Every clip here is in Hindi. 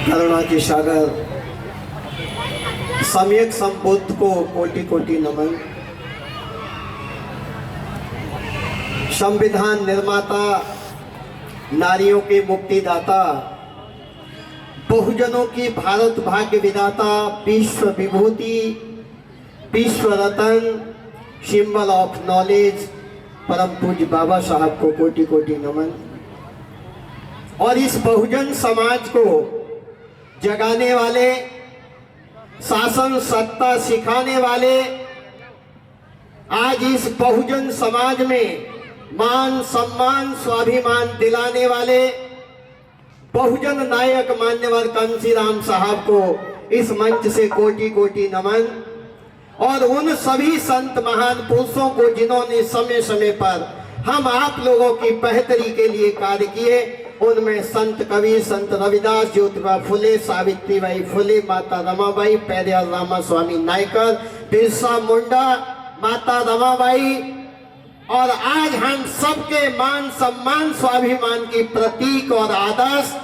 करुणा के सागर सम्यक संबुद्ध को कोटि कोटि नमन। संविधान निर्माता, नारियों की मुक्तिदाता, बहुजनों की भारत भाग्य विदाता, विश्व विभूति, विश्व रत्न, सिंबल ऑफ नॉलेज, परम पूज्य बाबा साहब को कोटि कोटि नमन। और इस बहुजन समाज को जगाने वाले, शासन सत्ता सिखाने वाले, आज इस बहुजन समाज में मान सम्मान स्वाभिमान दिलाने वाले बहुजन नायक मान्यवर कांशीराम साहब को इस मंच से कोटि कोटि नमन। और उन सभी संत महान पुरुषों को जिन्होंने समय समय पर हम आप लोगों की बेहतरी के लिए कार्य किए, उनमें संत कबीर, संत रविदास, ज्योतिबा फुले, सावित्रीबाई फुले, माता रमाबाई, पेरियार रामा स्वामी नायकर, बिरसा मुंडा, माता रमाबाई, और आज हम सबके मान सम्मान स्वाभिमान की प्रतीक और आदर्श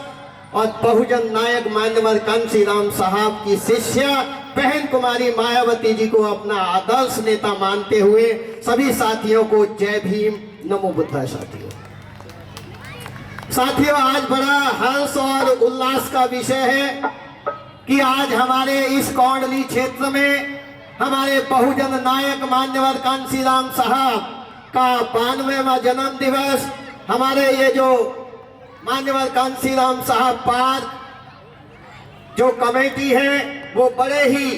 और बहुजन नायक मान्यवर कांशीराम साहब की शिष्या बहन कुमारी मायावती जी को अपना आदर्श नेता मानते हुए सभी साथियों को जय भीम, नमो बुद्धाय। साथियों, आज बड़ा हर्ष और उल्लास का विषय है कि आज हमारे इस कौंडली क्षेत्र में हमारे बहुजन नायक मान्यवर कांशीराम साहब का 92वां जन्म दिवस, हमारे ये जो मान्यवर कांशीराम साहब पार्क जो कमेटी है वो बड़े ही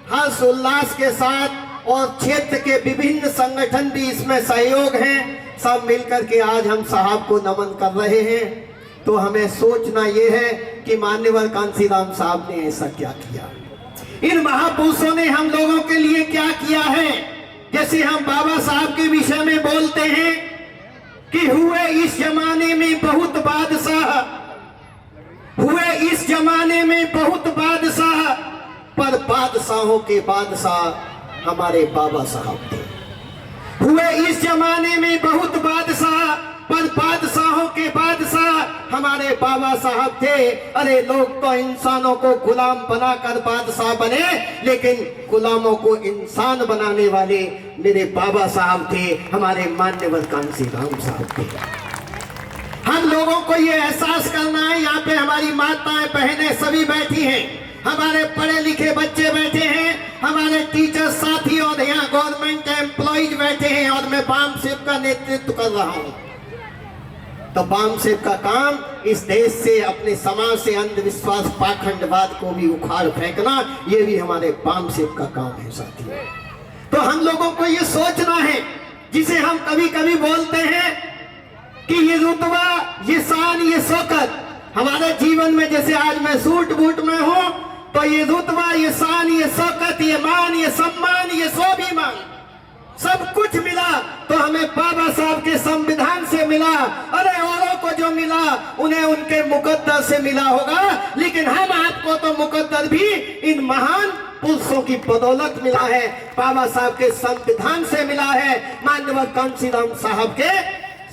हर्ष उल्लास के साथ, और क्षेत्र के विभिन्न संगठन भी इसमें सहयोग हैं, सब मिलकर के आज हम साहब को नमन कर रहे हैं। तो हमें सोचना ये है कि मान्यवर कांशीराम साहब ने ऐसा क्या किया, इन महापुरुषों ने हम लोगों के लिए क्या किया है। जैसे हम बाबा साहब के विषय में बोलते हैं कि हुए इस जमाने में बहुत बादशाह, हुए इस जमाने में बहुत बादशाह, पर बादशाहों के बादशाह हमारे बाबा साहब थे। हुए इस जमाने में बहुत बादशाह, पर बादशाहों के बादशाह हमारे बाबा साहब थे। अरे लोग तो इंसानों को गुलाम बनाकर बादशाह बने, लेकिन गुलामों को इंसान बनाने वाले मेरे बाबा साहब थे, हमारे मान्यवर कांशीराम साहब थे। हम लोगों को ये एहसास करना है, यहाँ पे हमारी माताएं बहनें सभी बैठी हैं, हमारे पढ़े लिखे बच्चे बैठे हैं, हमारे टीचर साथी और यहाँ गवर्नमेंट एम्प्लॉइज बैठे हैं, और मैं बाम सेव का नेतृत्व कर रहा हूँ। तो बाम सेव का काम इस देश से, अपने समाज से अंधविश्वास पाखंडवाद को भी उखाड़ फेंकना, ये भी हमारे बाम सेव का काम है साथी। तो हम लोगों को ये सोचना है, जिसे हम कभी कभी बोलते हैं कि ये रुतबा, ये शान, ये शौकत हमारे जीवन में, जैसे आज मैं सूट बूट में हूं, तो ये रुतबा, ये शान, ये शौकत, ये मान, ये सम्मान, ये स्वाभिमान सब कुछ मिला तो हमें बाबा साहब के संविधान से मिला। अरे औरों को जो मिला उन्हें उनके मुकद्दर से मिला होगा, लेकिन हम आपको तो मुकद्दर भी इन महान पुरुषों की बदौलत मिला है, बाबा साहब के संविधान से मिला है, मान्यवर कांशीराम साहब के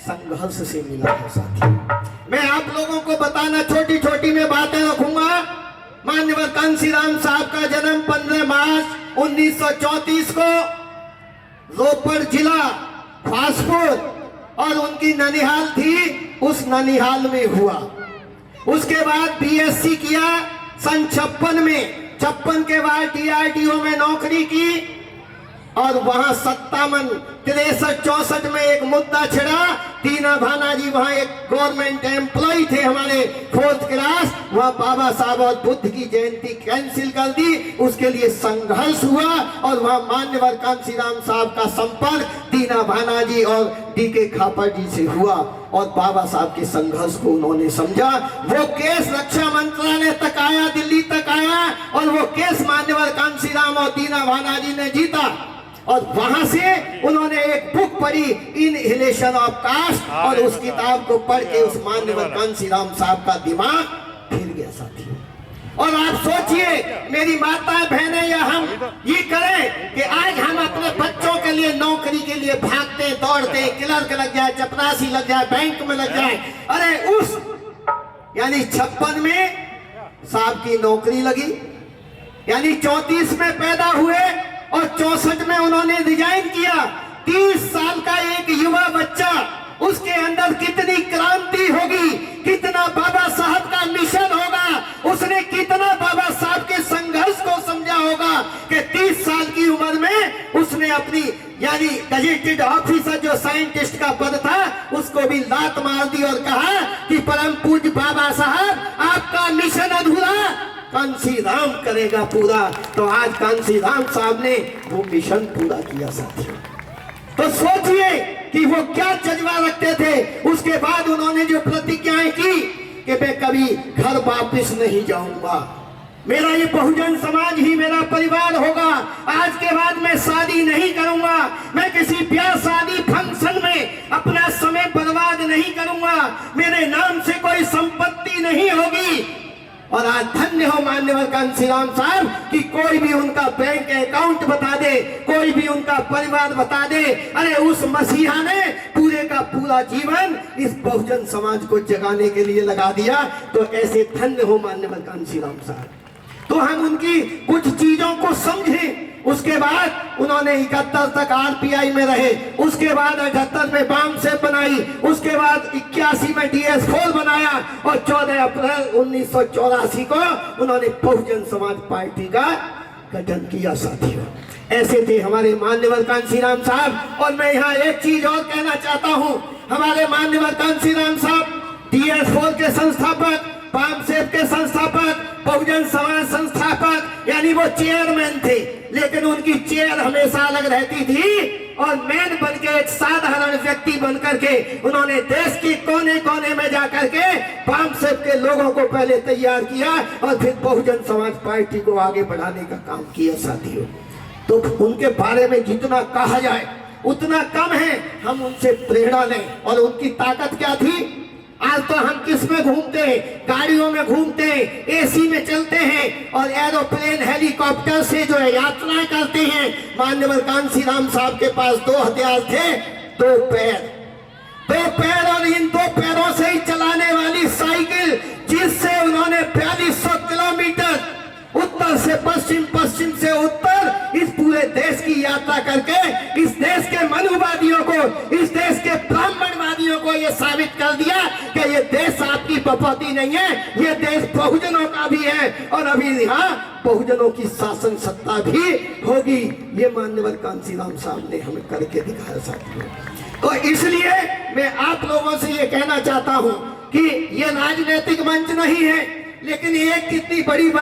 संघर्ष से मिला है साथी। मैं आप लोगों को बताना, छोटी छोटी में बातें रखूंगा। मान्यवर कांशीराम साहब का जन्म 15 मार्च 1934 को रोपड़ जिला फासपुर, और उनकी ननिहाल थी, उस ननिहाल में हुआ। उसके बाद बीएससी किया सन 56 में, 56 के बाद डीआरडीओ में नौकरी की, और वहां 57, 63, 64 में एक मुद्दा छिड़ा। दीना भाना जी वहां एक गवर्नमेंट एम्प्लॉय थे हमारे 4th क्लास, वहां बाबा साहब और बुद्ध की जयंती कैंसिल कर दी, उसके लिए संघर्ष हुआ, और वहां मान्यवर कांशीराम साहब का संपर्क दीना भाना जी और डीके खापर जी से हुआ, और बाबा साहब के संघर्ष को उन्होंने समझा। वो केस रक्षा मंत्रालय तक आया, दिल्ली तक आया, और वो केस मान्यवर कांशीराम और दीना भाना जी ने जीता, और वहां से उन्होंने एक बुक पढ़ी, इनहेलेशन ऑफ कास्ट, और उस किताब को पढ़ के उस मान्यवर कांशीराम साहब का दिमाग फिर गया साथियों। और आप सोचिए मेरी माताएं बहनें या हम ये करें कि आज हम अपने बच्चों के लिए नौकरी के लिए भागते दौड़ते, क्लर्क लग जाए, चपरासी लग जाए, बैंक में लग जाए। अरे उस यानी 56 में साहब की नौकरी लगी, यानी 34 में पैदा हुए और 64 में उन्होंने रिजाइन किया। 30 साल का एक युवा बच्चा, उसके अंदर कितनी क्रांति होगी, कितना बाबा साहब का मिशन होगा, उसने कितना बाबा साहब के संघर्ष को समझा होगा कि 30 साल की उम्र में उसने अपनी यानी गजेटेड ऑफिसर जो साइंटिस्ट का पद था उसको भी लात मार दी और कहा कि परम पूज्य बाबा साहब आपका मिशन अधूरा कांसी राम करेगा पूरा। तो आज कांसी राम साहब ने वो मिशन पूरा किया साथियों। तो सोचिए कि वो क्या जज्बा रखते थे। उसके बाद उन्होंने जो प्रतिज्ञाएं की कि मैं कभी घर वापस नहीं जाऊंगा, मेरा ये बहुजन समाज ही मेरा परिवार होगा, आज के बाद मैं शादी नहीं करूंगा, मैं किसी ब्याह शादी फंक्शन में अपना समय बर्बाद नहीं करूंगा, मेरे नाम से कोई संपत्ति नहीं होगी। और आज धन्य हो मान्यवर कांसीराम साहब कि कोई भी उनका बैंक अकाउंट बता दे, कोई भी उनका परिवार बता दे, अरे उस मसीहा ने पूरे का पूरा जीवन इस बहुजन समाज को जगाने के लिए लगा दिया। तो ऐसे धन्य हो मान्यवर कांसीराम साहब। तो हम उनकी कुछ चीजों को समझें। उसके बाद उन्होंने 71 तक आरपीआई में रहे, उसके बाद 78 में बाम से बनाई, उसके बाद 81 में DS4 बनाया और 14 अप्रैल 1984 को उन्होंने बहुजन समाज पार्टी का गठन किया साथियों। ऐसे थे हमारे मान्यवर कांसीराम साहब। और मैं यहाँ एक चीज और कहना चाहता हूँ, हमारे मान्यवर कांसीराम साहब DS4 के संस्थापक, बाम सेब के संस्थापक, बहुजन समाज संस्थापक, यानी वो चेयरमैन थे, लेकिन उनकी चेयर हमेशा अलग रहती थी और मैन बन के एक साधारण व्यक्ति बन करके उन्होंने देश के कोने कोने में जाकर के बाम सेब के लोगों को पहले तैयार किया और फिर बहुजन समाज पार्टी को आगे बढ़ाने का काम किया साथियों। तो उनके बारे में जितना कहा जाए उतना कम है, हम उनसे प्रेरणा लें। और उनकी ताकत क्या थी? आज तो हम किस में घूमते हैं? गाड़ियों में घूमते हैं, एसी में चलते हैं और एरोप्लेन हेलीकॉप्टर से जो है यात्राएं करते हैं। मान्यवर कांसीराम साहब के पास 2 हथियार थे, 2 पैर और इन 2 पैरों से ही चलाने वाली साइकिल, जिससे उन्होंने 4200 किलोमीटर उत्तर से पश्चिम, पश्चिम से उत्तर इस पूरे देश की यात्रा करके इस देश के मनुवादियों को, इस देश के ब्राह्मणवादियों को ये साबित कर दिया कि ये देश आपकी बपौती नहीं है, ये देश बहुजनों का भी है और अभी यहाँ बहुजनों की शासन सत्ता भी होगी। ये मान्यवर कांसीराम साहब ने हमें करके दिखाया साथियों। तो इसलिए मैं आप लोगों से ये कहना चाहता हूँ कि ये राजनीतिक मंच नहीं है, लेकिन ये कितनी बड़ी